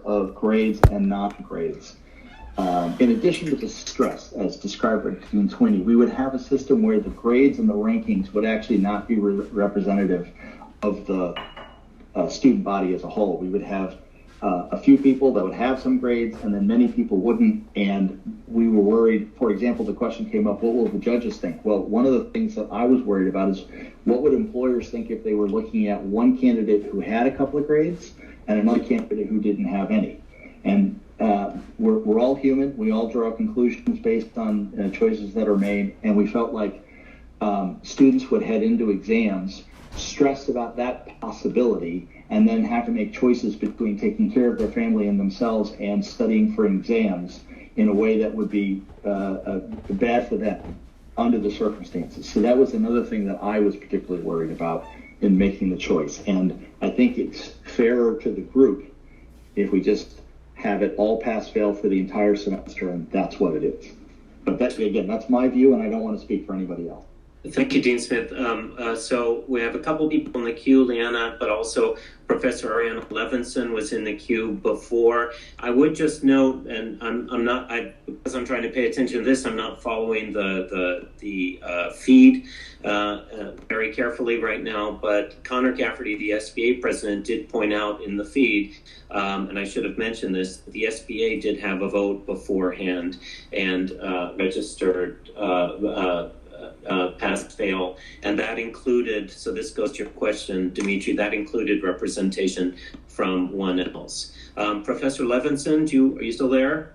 of grades and non-grades. In addition to the stress, as described by Dean Sweeney, we would have a system where the grades and the rankings would actually not be representative of the student body as a whole. We would have a few people that would have some grades, and then many people wouldn't. And we were worried, for example, the question came up, what will the judges think? Well, one of the things that I was worried about is what would employers think if they were looking at one candidate who had a couple of grades and another candidate who didn't have any. And we're all human. We all draw conclusions based on choices that are made. And we felt like students would head into exams stressed about that possibility and then have to make choices between taking care of their family and themselves and studying for exams in a way that would be bad for them under the circumstances. So that was another thing that I was particularly worried about in making the choice. And I think it's fairer to the group if we just have it all pass-fail for the entire semester, and that's what it is. But that, again, that's my view, and I don't want to speak for anybody else. Thank you, Dean Smith. So we have a couple people in the queue, Leanna, but also Professor Ariana Levinson was in the queue before. I would just note, and because I'm trying to pay attention to this, I'm not following the feed very carefully right now, but Connor Cafferty, the SBA president, did point out in the feed, and I should have mentioned this, the SBA did have a vote beforehand and registered pass-fail, and that included, so this goes to your question, Dimitri, that included representation from one else. Professor Levinson, are you still there?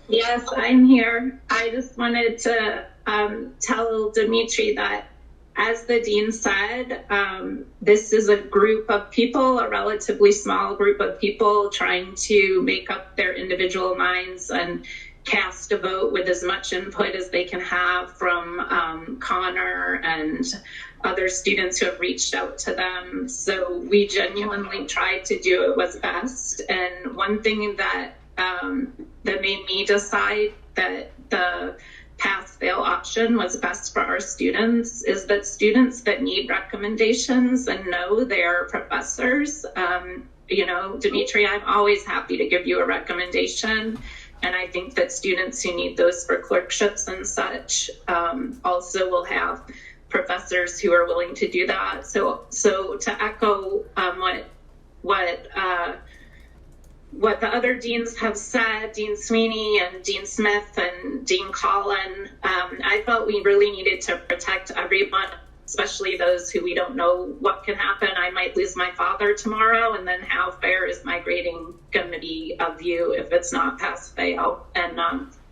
Yes, I'm here. I just wanted to tell Dimitri that, as the dean said, this is a group of people, a relatively small group of people trying to make up their individual minds and cast a vote with as much input as they can have from Connor and other students who have reached out to them. So we genuinely tried to do it was best. And one thing that made me decide that the pass-fail option was best for our students is that students that need recommendations and know their professors, Dimitri, I'm always happy to give you a recommendation. And I think that students who need those for clerkships and such also will have professors who are willing to do that. So to echo what the other deans have said, Dean Sweeney and Dean Smith and Dean Collin, I felt we really needed to protect everyone, especially those who we don't know what can happen. I might lose my father tomorrow, and then how fair is my grading going to be of you if it's not pass-fail? And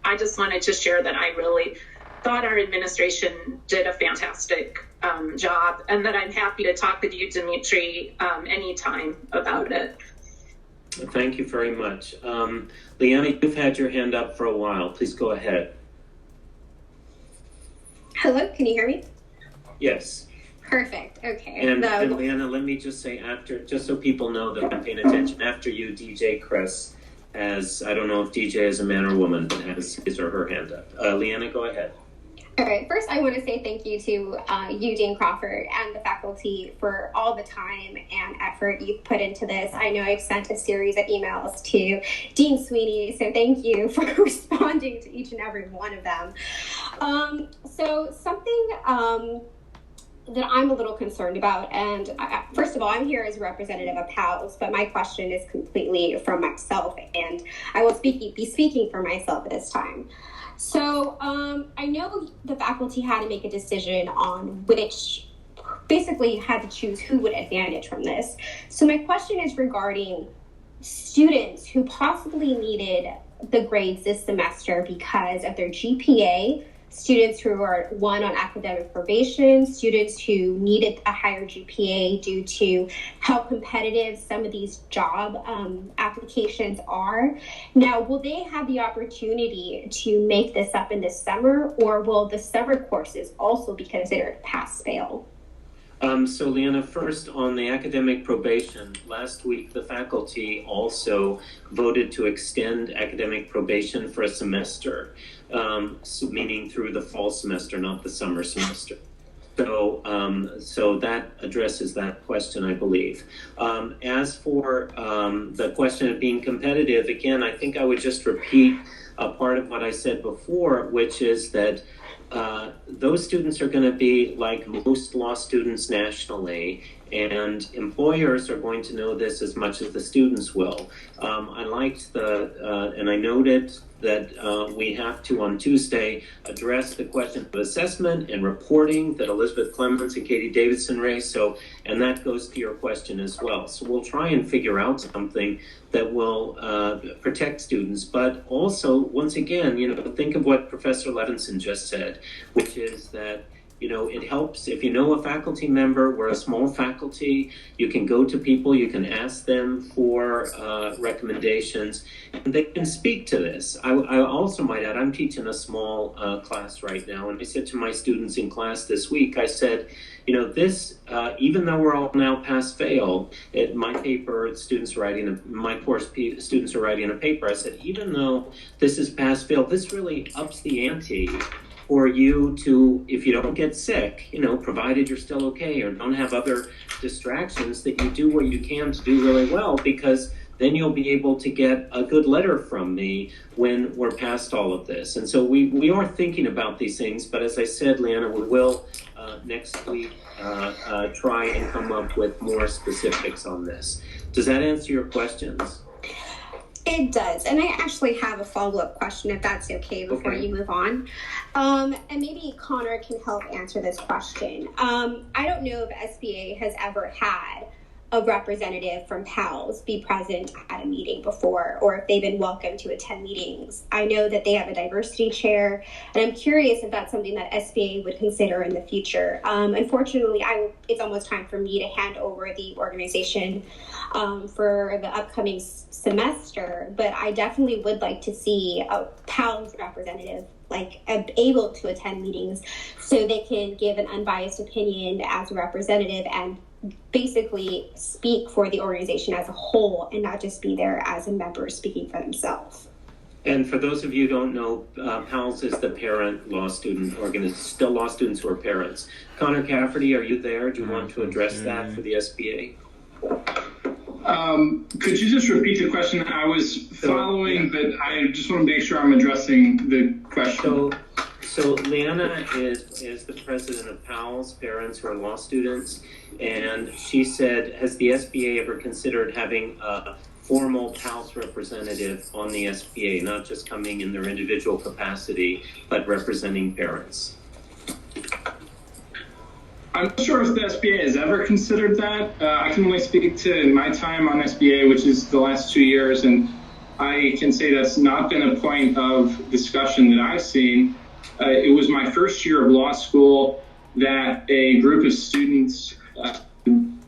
I just wanted to share that I really thought our administration did a fantastic job, and that I'm happy to talk with you, Dimitri, anytime about it. Thank you very much. Leanna, you've had your hand up for a while. Please go ahead. Hello, can you hear me? Yes. Perfect. Okay. And Leanna, let me just say, just so people know that I'm paying attention, after you, DJ Chris has, I don't know if DJ is a man or woman, but has his or her hand up. Leanna, go ahead. All right. First, I want to say thank you to you, Dean Crawford, and the faculty for all the time and effort you've put into this. I know I've sent a series of emails to Dean Sweeney, so thank you for responding to each and every one of them. So something that I'm a little concerned about, and first of all, I'm here as a representative of PALS, but my question is completely from myself, and I will be speaking for myself this time. So I know the faculty had to make a decision on which, basically had to choose who would advantage from this. So my question is regarding students who possibly needed the grades this semester because of their GPA, students who are on academic probation, students who needed a higher GPA due to how competitive some of these job applications are. Now, will they have the opportunity to make this up in the summer, or will the summer courses also be considered pass-fail? So Leanna, first on the academic probation, last week the faculty also voted to extend academic probation for a semester, meaning through the fall semester, not the summer semester. So that addresses that question, I believe. As for the question of being competitive, again, I think I would just repeat a part of what I said before, which is that those students are going to be like most law students nationally, and employers are going to know this as much as the students will. I liked and I noted that we have to, on Tuesday, address the question of assessment and reporting that Elizabeth Clemens and Katie Davidson raised. And that goes to your question as well. So we'll try and figure out something that will protect students, but also, once again, think of what Professor Levinson just said, which is that it helps if you know a faculty member. We're a small faculty. You can go to people, you can ask them for recommendations, and they can speak to this. I also might add, I'm teaching a small class right now, and I said to my students in class this week, I said, this, even though we're all now pass-fail, my paper, students are writing a paper, I said, even though this is pass-fail, this really ups the ante for you to, if you don't get sick, provided you're still okay or don't have other distractions, that you do what you can to do really well, because then you'll be able to get a good letter from me when we're past all of this. And so we are thinking about these things, but as I said, Leanna, we will next week try and come up with more specifics on this. Does that answer your questions? It does. And I actually have a follow-up question, if that's okay, before you move on. And maybe Connor can help answer this question. I don't know if SBA has ever had a representative from PALS be present at a meeting before, or if they've been welcome to attend meetings. I know that they have a diversity chair, and I'm curious if that's something that SBA would consider in the future. Unfortunately, it's almost time for me to hand over the organization for the upcoming semester, but I definitely would like to see a PALS representative able to attend meetings so they can give an unbiased opinion as a representative and basically speak for the organization as a whole and not just be there as a member speaking for themselves. And for those of you who don't know, PALS is the parent law student organization, still law students who are parents. Connor Cafferty, are you there? Do you want to address that for the SBA? Could you just repeat the question? I was following, but I just want to make sure I'm addressing the question. So Leanna is the president of PALS, Parents Who Are Law Students, and she said, has the SBA ever considered having a formal PALS representative on the SBA, not just coming in their individual capacity, but representing parents? I'm not sure if the SBA has ever considered that. I can only speak to my time on SBA, which is the last 2 years, and I can say that's not been a point of discussion that I've seen. It was my first year of law school that a group of students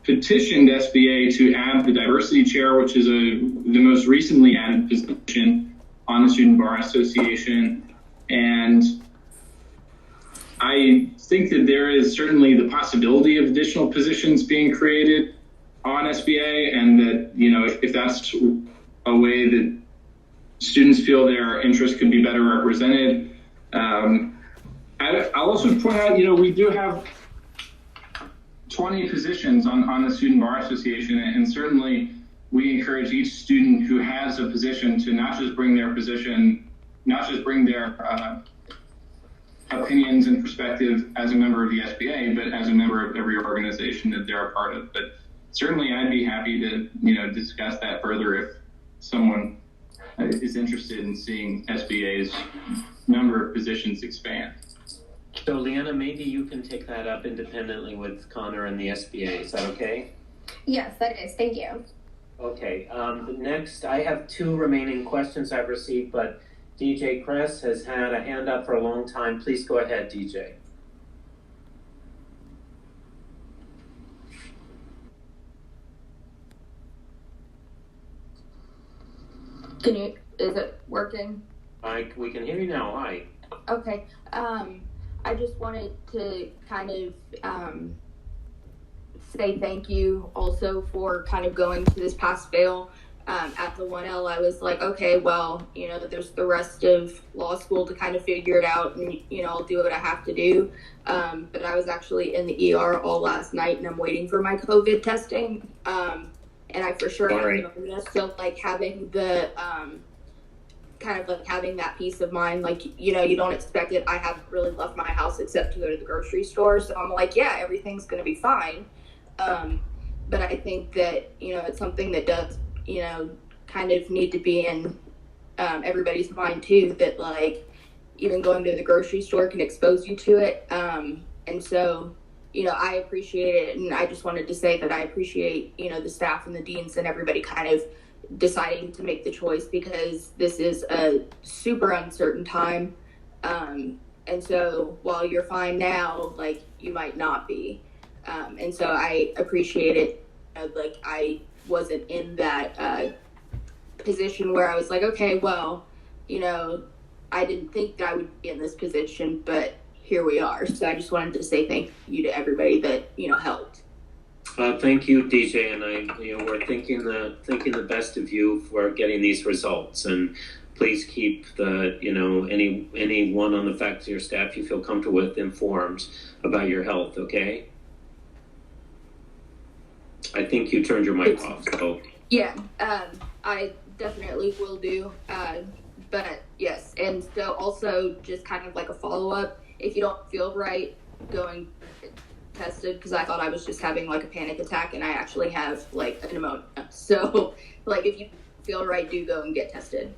petitioned SBA to add the diversity chair, which is the most recently added position on the Student Bar Association. And I think that there is certainly the possibility of additional positions being created on SBA, and that, if that's a way that students feel their interests could be better represented. I'll also point out, we do have 20 positions on the Student Bar Association, and certainly we encourage each student who has a position to not just bring their opinions and perspective as a member of the SBA, but as a member of every organization that they're a part of. But certainly I'd be happy to, discuss that further if someone is interested in seeing SBA's number of positions expand. So Leanna, maybe you can take that up independently with Connor and the SBA. Is that okay? Yes, that is. Thank you. Okay. Next, I have 2 remaining questions I've received, but DJ Kress has had a hand up for a long time. Please go ahead, DJ. Is it working? We can hear you now. Hi. Okay. I just wanted to kind of say thank you also for kind of going to this pass fail at the 1L, I was like, okay, well, there's the rest of law school to kind of figure it out, and I'll do what I have to do. But I was actually in the ER all last night, and I'm waiting for my COVID testing. And I for sure have pneumonia, so like having the kind of like having that peace of mind, like you don't expect it. I haven't really left my house except to go to the grocery store, so I'm like, yeah, everything's gonna be fine. But I think that it's something that does kind of need to be in everybody's mind too, that like even going to the grocery store can expose you to it. And so I appreciate it, and I just wanted to say that I appreciate the staff and the deans and everybody kind of deciding to make the choice, because this is a super uncertain time. And so while you're fine now, like you might not be. And so I appreciate it. Like I wasn't in that position where I was like, okay, well, I didn't think that I would be in this position, but here we are. So I just wanted to say thank you to everybody that helped. Thank you, DJ, and we're thinking the best of you for getting these results, and please keep the anyone on the faculty or staff you feel comfortable with informed about your health. Okay. I think you turned your mic off. So yeah, I definitely will do. But yes, and so also just kind of like a follow up. If you don't feel right, going tested, because I thought I was just having like a panic attack, and I actually have like a pneumonia. So like if you feel right, do go and get tested.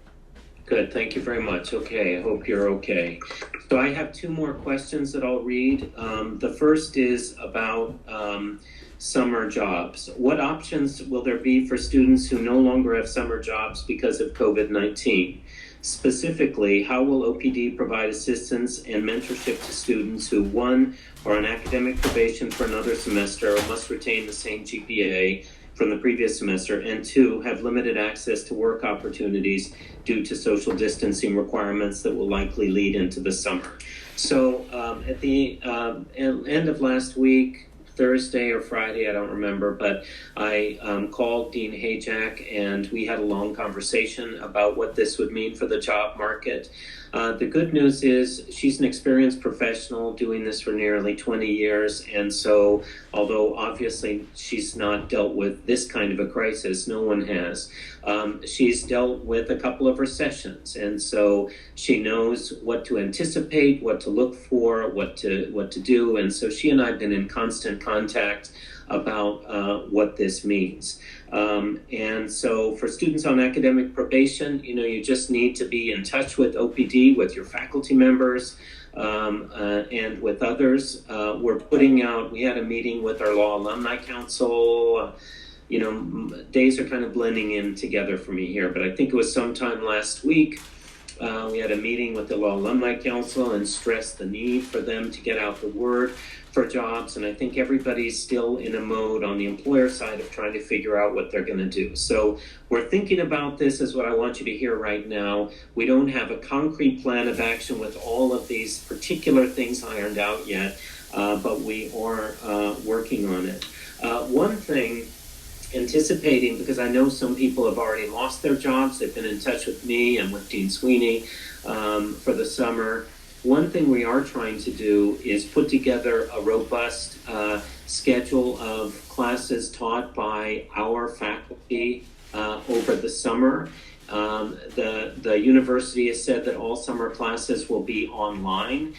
Good, thank you very much. Okay, I hope you're okay. So I have two more questions that I'll read. The first is about summer jobs. What options will there be for students who no longer have summer jobs because of COVID-19? Specifically, how will OPD provide assistance and mentorship to students who, one, are on academic probation for another semester or must retain the same GPA from the previous semester, and two, have limited access to work opportunities due to social distancing requirements that will likely lead into the summer? So at the end of last week, Thursday or Friday, I don't remember, but I called Dean Hajak, and we had a long conversation about what this would mean for the job market. The good news is she's an experienced professional doing this for nearly 20 years, and so although obviously she's not dealt with this kind of a crisis, no one has, she's dealt with a couple of recessions, and so she knows what to anticipate, what to look for, what to do, and so she and I have been in constant contact about what this means. And so for students on academic probation, you just need to be in touch with OPD, with your faculty members, and with others. We had a meeting with our Law Alumni Council. Days are kind of blending in together for me here, but I think it was sometime last week. We had a meeting with the Law Alumni Council and stressed the need for them to get out the word for jobs, and I think everybody's still in a mode on the employer side of trying to figure out what they're going to do. So we're thinking about this, is what I want you to hear right now. We don't have a concrete plan of action with all of these particular things ironed out yet, but we are working on it. One thing, anticipating, because I know some people have already lost their jobs, they've been in touch with me and with Dean Sweeney for the summer. One thing we are trying to do is put together a robust schedule of classes taught by our faculty over the summer. The university has said that all summer classes will be online.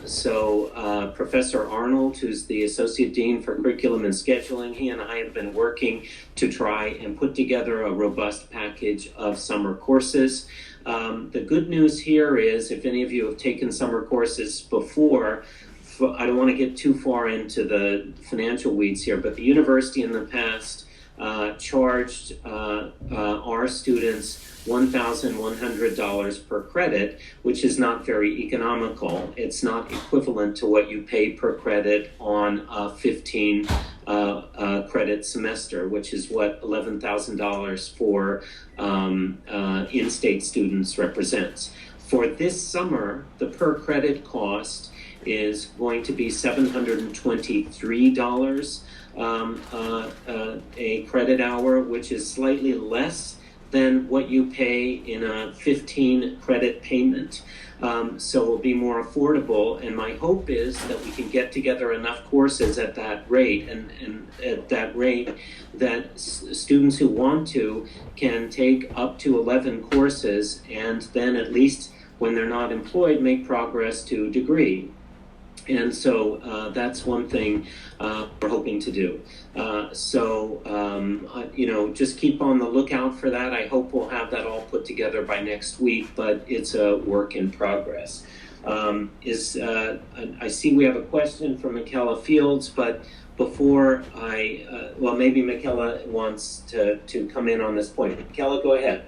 So Professor Arnold, who's the Associate Dean for Curriculum and Scheduling, he and I have been working to try and put together a robust package of summer courses. The good news here is, if any of you have taken summer courses before, I don't want to get too far into the financial weeds here, but the university in the past charged our students $1,100 per credit, which is not very economical. It's not equivalent to what you pay per credit on a 15 credit semester, which is what $11,000 for in-state students represents. For this summer, the per credit cost is going to be $723. a credit hour, which is slightly less than what you pay in a 15 credit payment. So it'll be more affordable, and my hope is that we can get together enough courses at that rate, and at that rate that students who want to can take up to 11 courses, and then at least when they're not employed, make progress to a degree. And so that's one thing we're hoping to do. Just keep on the lookout for that. I hope we'll have that all put together by next week, but it's a work in progress. I see we have a question from Michaela Fields, but before maybe Michaela wants to come in on this point. Michaela, go ahead.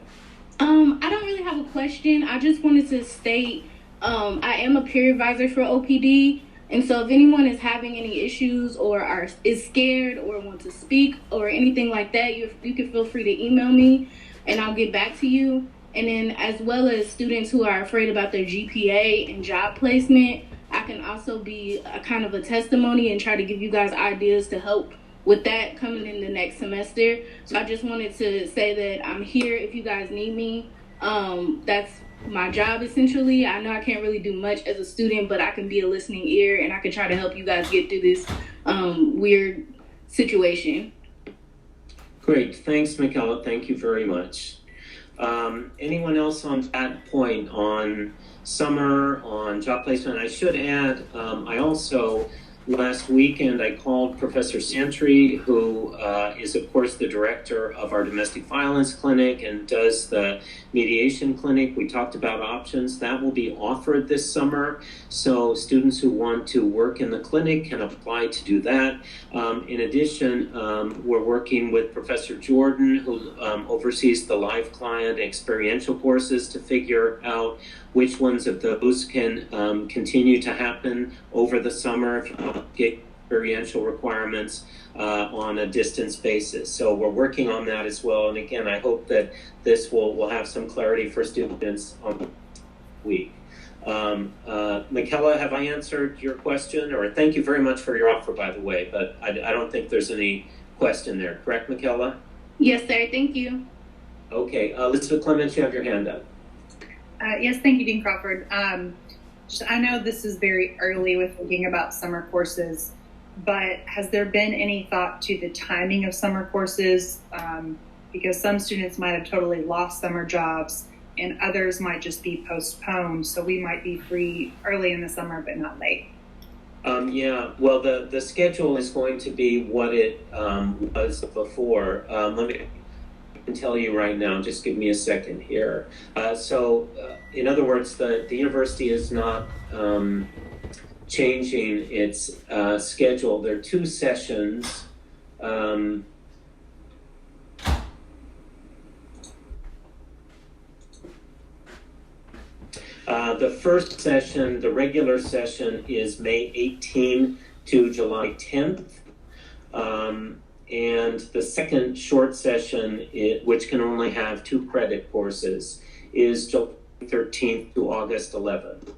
I don't really have a question. I just wanted to state I am a peer advisor for OPD, and so if anyone is having any issues or is scared or want to speak or anything like that, you can feel free to email me, and I'll get back to you. And then as well as students who are afraid about their GPA and job placement, I can also be a kind of a testimony and try to give you guys ideas to help with that coming in the next semester. So I just wanted to say that I'm here if you guys need me. That's my job essentially. I know I can't really do much as a student, but I can be a listening ear and I can try to help you guys get through this weird situation. Great. Thanks, Michaela. Thank you very much. Anyone else on that point on summer, on job placement? I should add, I also, last weekend, I called Professor Santry, who is, of course, the director of our domestic violence clinic and does the mediation clinic. We talked about options. That will be offered this summer. So students who want to work in the clinic can apply to do that. In addition, we're working with Professor Jordan, who oversees the live client experiential courses, to figure out which ones of those can continue to happen over the summer if you want to get experiential requirements on a distance basis. So we're working on that as well. And again, I hope that this will have some clarity for students on the week. Michaela, have I answered your question? Or thank you very much for your offer, by the way, but I don't think there's any question there. Correct, Michaela? Yes, sir. Thank you. Okay. Elizabeth Clements, you have your hand up. Yes, thank you, Dean Crawford. I know this is very early with thinking about summer courses, but has there been any thought to the timing of summer courses? Because some students might have totally lost summer jobs and others might just be postponed. So we might be free early in the summer, but not late. Well, the schedule is going to be what it was before. Let me tell you right now, just give me a second here. In other words, the university is not changing its schedule. There are two sessions. The first session, the regular session, is May 18 to July 10th. And the second short session, which can only have 2 credit courses, is July 13th to August 11th.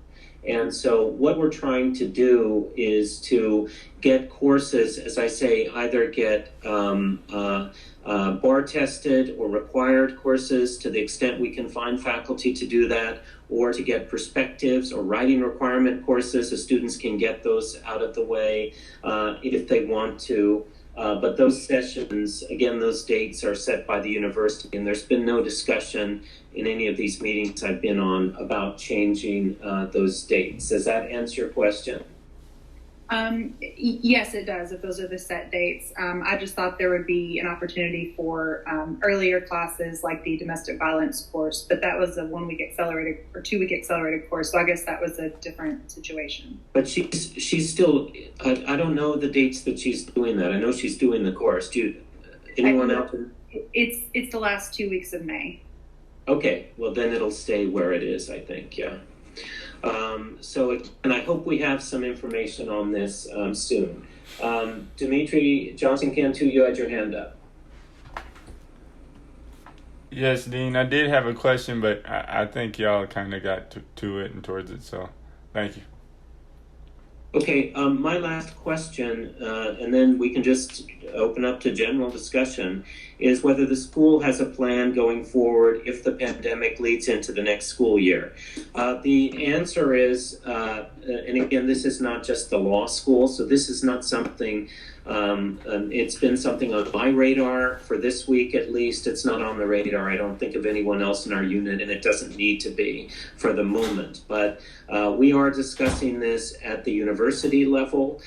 And so what we're trying to do is to get courses, as I say, either get bar tested or required courses to the extent we can find faculty to do that, or to get perspectives or writing requirement courses so students can get those out of the way if they want to. But those sessions, again, those dates are set by the university, and there's been no discussion in any of these meetings I've been on about changing those dates. Does that answer your question? Yes, it does, if those are the set dates. I just thought there would be an opportunity for earlier classes like the domestic violence course, but that was a 1-week accelerated or 2-week accelerated course, so I guess that was a different situation. But she's still, I don't know the dates that she's doing that. I know she's doing the course. Anyone else? It's the last 2 weeks of May. Okay, well then it'll stay where it is, I think, yeah. And I hope we have some information on this soon. Dimitri Johnson-Cantu, you had your hand up. Yes, Dean, I did have a question, but I think y'all kind of got to it and towards it, so thank you. Okay, my last question, and then we can just open up to general discussion, is whether the school has a plan going forward if the pandemic leads into the next school year. The answer is, and again, this is not just the law school, so this is not something, it's been something on my radar for this week at least. It's not on the radar, I don't think, of anyone else in our unit, and it doesn't need to be for the moment. But we are discussing this at the university level.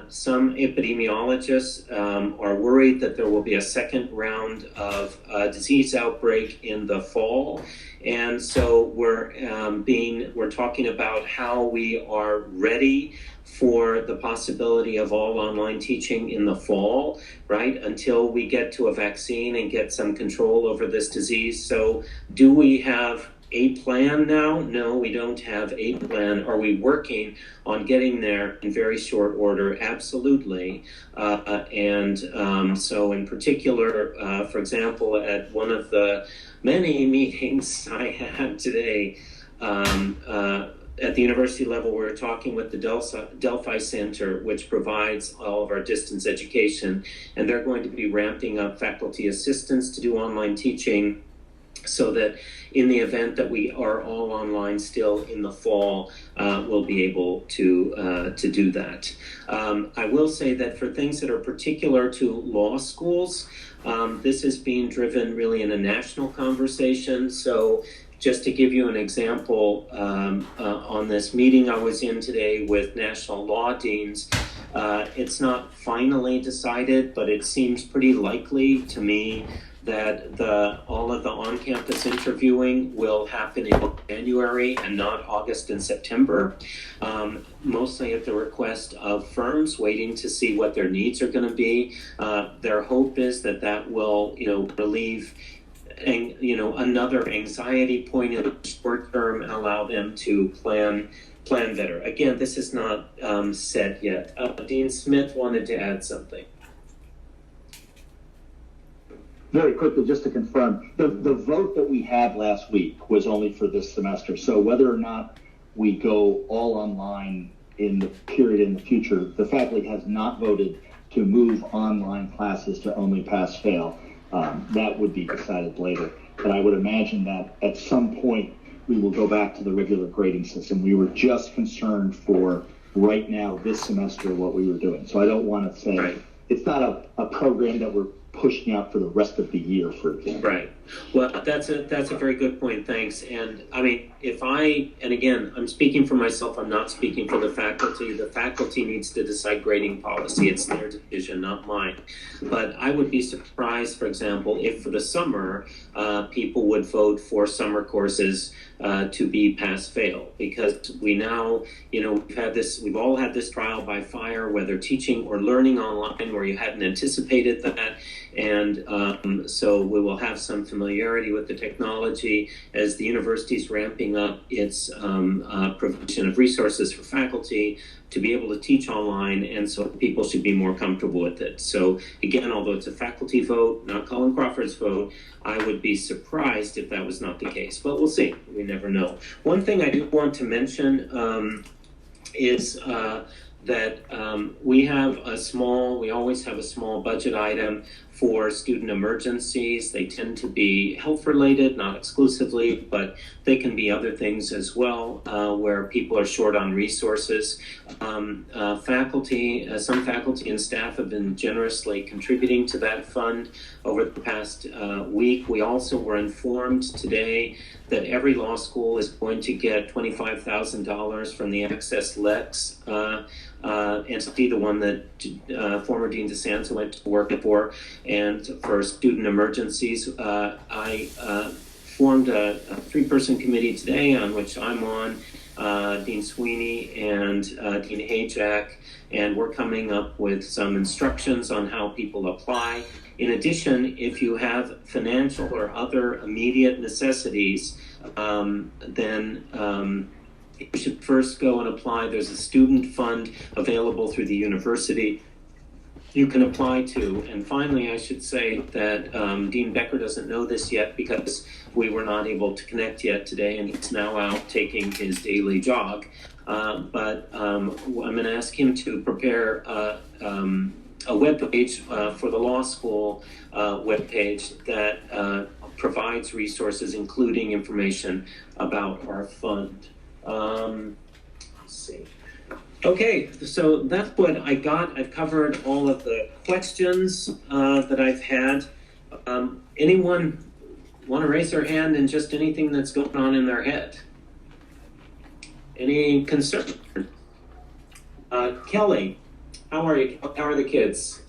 Some epidemiologists are worried that there will be a second round of disease outbreak in the fall. And so we're talking about how we are ready for the possibility of all online teaching in the fall, right? Until we get to a vaccine and get some control over this disease. So do we have a plan now? No, we don't have a plan. Are we working on getting there in very short order? Absolutely. So in particular, for example, at one of the many meetings I had today, at the university level, we're talking with the Delphi Center, which provides all of our distance education, and they're going to be ramping up faculty assistants to do online teaching, so that in the event that we are all online still in the fall, we'll be able to do that. I will say that for things that are particular to law schools, this is being driven really in a national conversation. So just to give you an example, on this meeting I was in today with national law deans, it's not finally decided, but it seems pretty likely to me that all of the on-campus interviewing will happen in January and not August and September, mostly at the request of firms waiting to see what their needs are going to be. Their hope is that will, relieve another anxiety point in the short term and allow them to plan better. Again, this is not set yet. Dean Smith wanted to add something. Very quickly, just to confirm, the vote that we had last week was only for this semester. So whether or not we go all online in the period in the future, the faculty has not voted to move online classes to only pass-fail. That would be decided later. But I would imagine that at some point we will go back to the regular grading system. We were just concerned for right now, this semester, what we were doing. So I don't want to say, right. It's not a program that we're pushing out for the rest of the year, for example. Right. Well, that's a very good point. Thanks. And I mean, and again, I'm speaking for myself. I'm not speaking for the faculty. The faculty needs to decide grading policy. It's their decision, not mine. But I would be surprised, for example, if for the summer, people would vote for summer courses to be pass-fail, because we now, we've all had this trial by fire, whether teaching or learning online, where you hadn't anticipated that. And so we will have some familiarity with the technology as the university is ramping up its provision of resources for faculty to be able to teach online, and so people should be more comfortable with it. So again, although it's a faculty vote, not Colin Crawford's vote, I would be surprised if that was not the case, but we'll see. We never know. One thing I do want to mention is that we always have a small budget item for student emergencies. They tend to be health related, not exclusively, but they can be other things as well, where people are short on resources. Some faculty and staff have been generously contributing to that fund over the past week. We also were informed today that every law school is going to get $25,000 from the Access Lex entity, the one that former Dean DeSanto went to work for. And for student emergencies, I formed a 3-person committee today on which I'm on, Dean Sweeney and Dean Hajak, and we're coming up with some instructions on how people apply. In addition, if you have financial or other immediate necessities, then you should first go and apply. There's a student fund available through the university you can apply to. And finally, I should say that Dean Becker doesn't know this yet because we were not able to connect yet today, and he's now out taking his daily jog. But I'm going to ask him to prepare a web page for the law school web page that provides resources, including information about our fund. Let's see. Okay, so that's what I got. I've covered all of the questions that I've had. Anyone want to raise their hand and just anything that's going on in their head? Any concern? Kelly, how are you? How are the kids?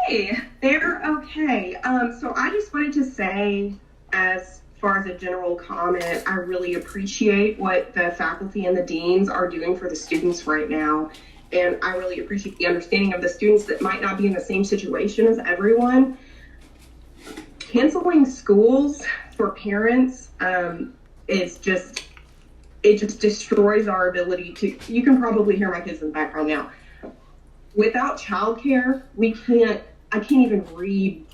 Hey, they're okay. So I just wanted to say, as far as a general comment, I really appreciate what the faculty and the deans are doing for the students right now. And I really appreciate the understanding of the students that might not be in the same situation as everyone. Canceling schools for parents is just, it just destroys our ability to, you can probably hear my kids in the background now. Without childcare, I can't even read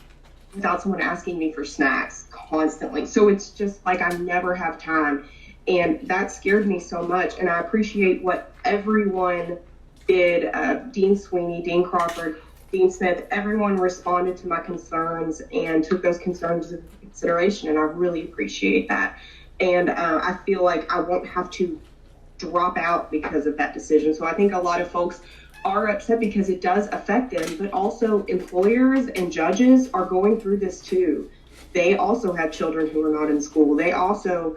without someone asking me for snacks constantly. So it's just like I never have time. And that scared me so much. And I appreciate what everyone did. Dean Sweeney, Dean Crawford, Dean Smith, everyone responded to my concerns and took those concerns into consideration. And I really appreciate that. And I feel like I won't have to drop out because of that decision. So I think a lot of folks are upset because it does affect them, but also employers and judges are going through this too. They also have children who are not in school. They also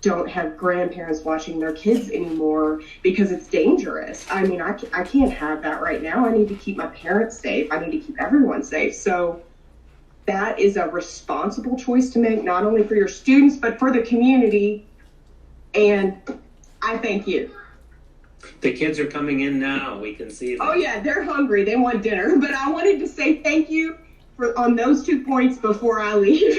don't have grandparents watching their kids anymore because it's dangerous. I mean, I can't have that right now. I need to keep my parents safe. I need to keep everyone safe. So that is a responsible choice to make, not only for your students, but for the community. And I thank you. The kids are coming in now. We can see them. Oh yeah, they're hungry. They want dinner. But I wanted to say thank you on those 2 points before I leave.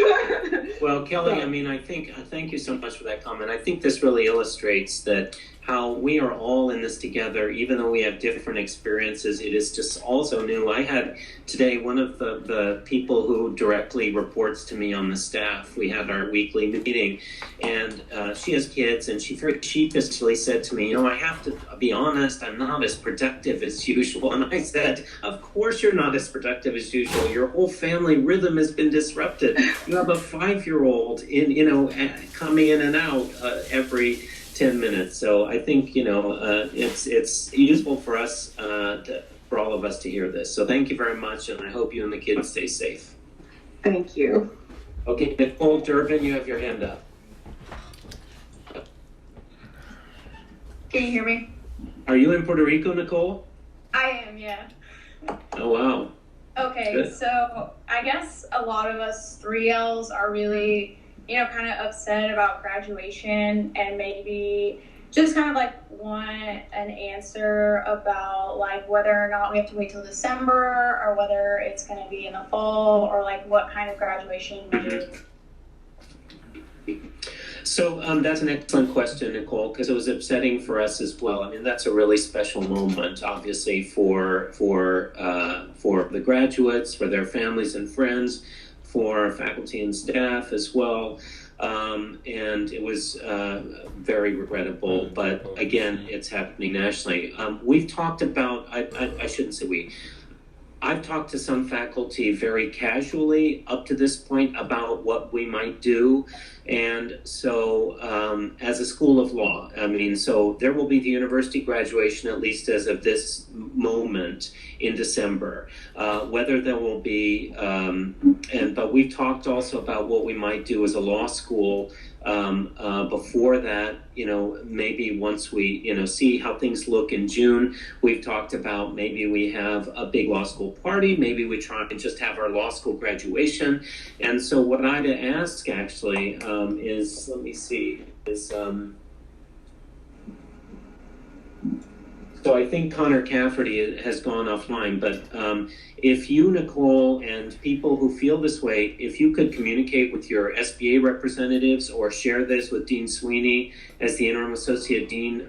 Well, Kelly, I mean, thank you so much for that comment. I think this really illustrates that how we are all in this together, even though we have different experiences. It is just also new. I had today one of the people who directly reports to me on the staff. We had our weekly meeting, and she has kids, and she very sheepishly said to me, you know, I have to be honest, I'm not as productive as usual. And I said, of course you're not as productive as usual. Your whole family rhythm has been disrupted. You have a 5-year-old coming in and out every 10 minutes. So I think, it's useful for us, for all of us to hear this. So thank you very much, and I hope you and the kids stay safe. Thank you. Okay, Nicole Durbin, you have your hand up. Can you hear me? Are you in Puerto Rico, Nicole? I am, yeah. Oh, wow. Okay, good. So I guess a lot of us 3Ls are really kind of upset about graduation and maybe just kind of like want an answer about like whether or not we have to wait till December or whether it's going to be in the fall or like what kind of graduation measures. So that's an excellent question, Nicole, because it was upsetting for us as well. I mean, that's a really special moment, obviously, for the graduates, for their families and friends, for faculty and staff as well. And it was very regrettable, but again, it's happening nationally. We've talked about, I shouldn't say we, I've talked to some faculty very casually up to this point about what we might do. And so as a school of law, I mean, so there will be the university graduation, at least as of this moment in December. Whether there will be, but we've talked also about what we might do as a law school before that, maybe once we, see how things look in June. We've talked about maybe we have a big law school party, maybe we try and just have our law school graduation. And so what I'd ask actually So I think Connor Cafferty has gone offline, but if you, Nicole, and people who feel this way, if you could communicate with your SBA representatives or share this with Dean Sweeney as the Interim Associate Dean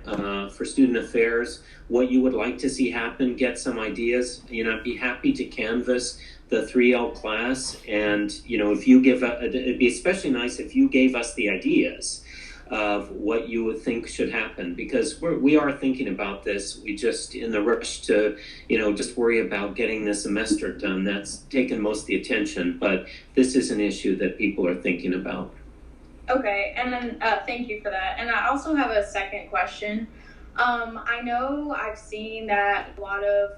for Student Affairs, what you would like to see happen, get some ideas. I'd be happy to canvass the 3L class, and if you it'd be especially nice if you gave us the ideas of what you would think should happen, because we are thinking about this. We just, in the rush to, just worry about getting the semester done, that's taken most of the attention, but this is an issue that people are thinking about. Okay, and then thank you for that. And I also have a second question. I know I've seen that a lot of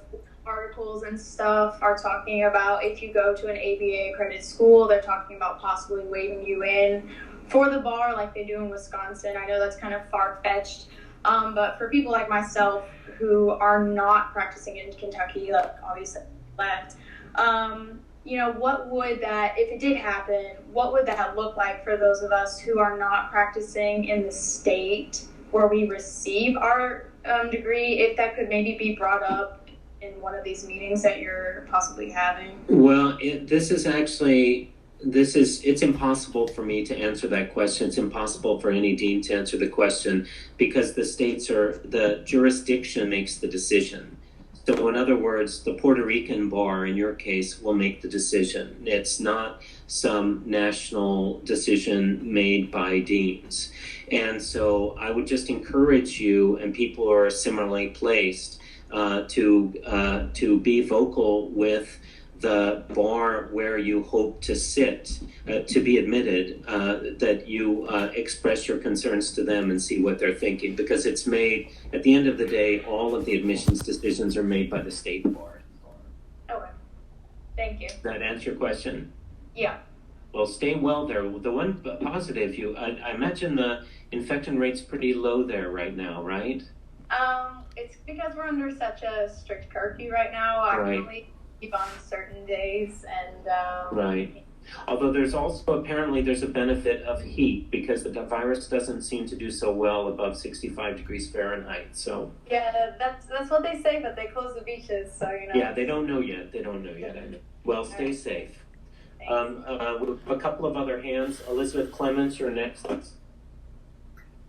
articles and stuff are talking about if you go to an ABA accredited school, they're talking about possibly waiving you in for the bar like they do in Wisconsin. I know that's kind of far-fetched, but for people like myself who are not practicing in Kentucky, like obviously left, what would that, if it did happen, what would that look like for those of us who are not practicing in the state where we receive our degree, if that could maybe be brought up in one of these meetings that you're possibly having? Well, it's impossible for me to answer that question. It's impossible for any dean to answer the question because the jurisdiction makes the decision. So in other words, the Puerto Rican bar, in your case, will make the decision. It's not some national decision made by deans. And so I would just encourage you and people who are similarly placed to be vocal with the bar where you hope to sit to be admitted, that you express your concerns to them and see what they're thinking, because it's made, at the end of the day, all of the admissions decisions are made by the state bar. Okay, thank you. Does that answer your question? Yeah. Well, stay well there. The one positive, I imagine the infection rate's pretty low there right now, right? It's because we're under such a strict curfew right now. I Right. really keep on certain days, and Right. Although there's a benefit of heat because the virus doesn't seem to do so well above 65 degrees Fahrenheit. So yeah, that's what they say, but they close the beaches, so yeah, they don't know yet. I know. Well, stay safe. We have a couple of other hands. Elizabeth Clements, you're next.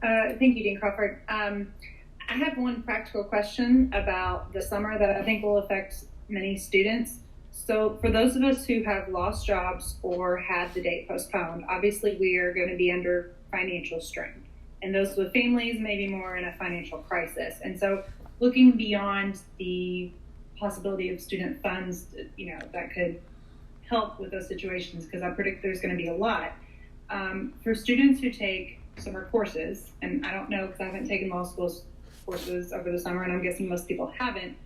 Thank you, Dean Crawford. I have one practical question about the summer that I think will affect many students. So for those of us who have lost jobs or had the date postponed, obviously we are going to be under financial strain. And those with families may be more in a financial crisis. And so looking beyond the possibility of student funds, that could help with those situations, because I predict there's going to be a lot. For students who take summer courses, and I don't know because I haven't taken law school courses over the summer, and I'm guessing most people haven't,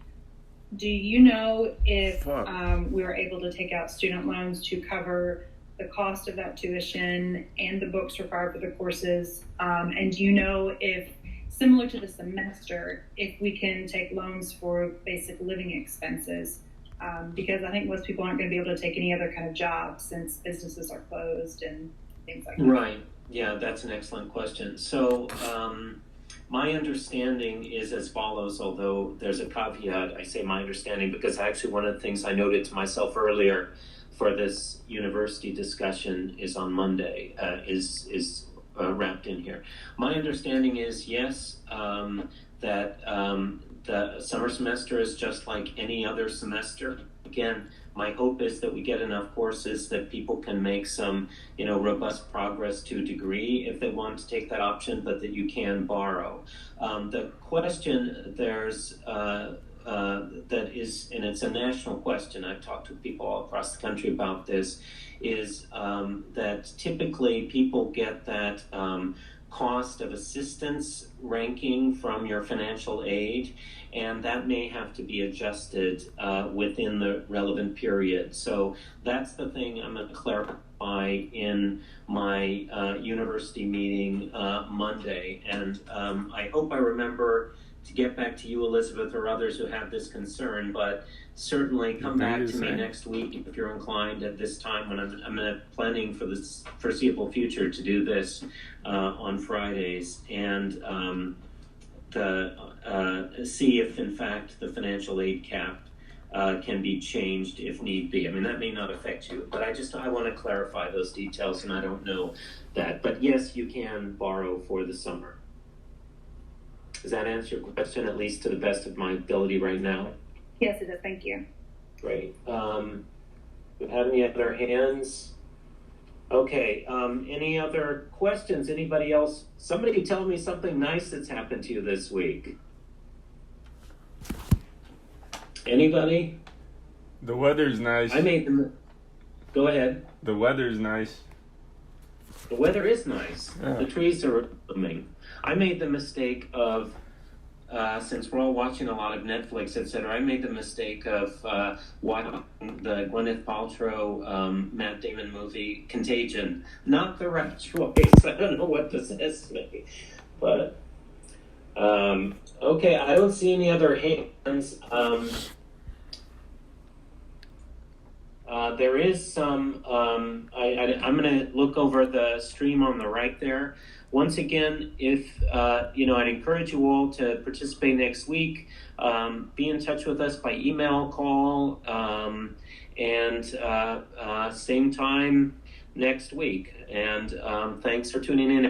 do you know if we were able to take out student loans to cover the cost of that tuition and the books required for the courses? And do you know if, similar to the semester, if we can take loans for basic living expenses? Because I think most people aren't going to be able to take any other kind of job since businesses are closed and things like that. Right. Yeah, that's an excellent question. So my understanding is as follows, although there's a caveat. I say my understanding because actually one of the things I noted to myself earlier for this university discussion is on Monday, is wrapped in here. My understanding is, yes, that the summer semester is just like any other semester. Again, my hope is that we get enough courses that people can make some, robust progress to a degree if they want to take that option, but that you can borrow. The question that is, and it's a national question, I've talked to people all across the country about this, is that typically people get that cost of assistance ranking from your financial aid, and that may have to be adjusted within the relevant period. So that's the thing I'm going to clarify in my university meeting Monday. And I hope I remember to get back to you, Elizabeth, or others who have this concern, but certainly come back to me next week if you're inclined at this time when I'm planning for the foreseeable future to do this on Fridays. And see if, in fact, the financial aid cap can be changed if need be. I mean, that may not affect you, but I want to clarify those details, and I don't know that. But yes, you can borrow for the summer. Does that answer your question, at least to the best of my ability right now? Yes, it does. Thank you. Great. Do we have any other hands? Okay. Any other questions? Anybody else? Somebody tell me something nice that's happened to you this week. Anybody? The weather's nice. I made them. Go ahead. The weather's nice. The weather is nice. Yeah. The trees are blooming. I made the mistake of, since we're all watching a lot of Netflix, etc., I made the mistake of watching the Gwyneth Paltrow, Matt Damon movie, Contagion. Not the right choice. I don't know what this is to me. But, okay, I don't see any other hands. There is some, I'm going to look over the stream on the right there. Once again, if, I'd encourage you all to participate next week. Be in touch with us by email, call, and same time next week. And thanks for tuning in.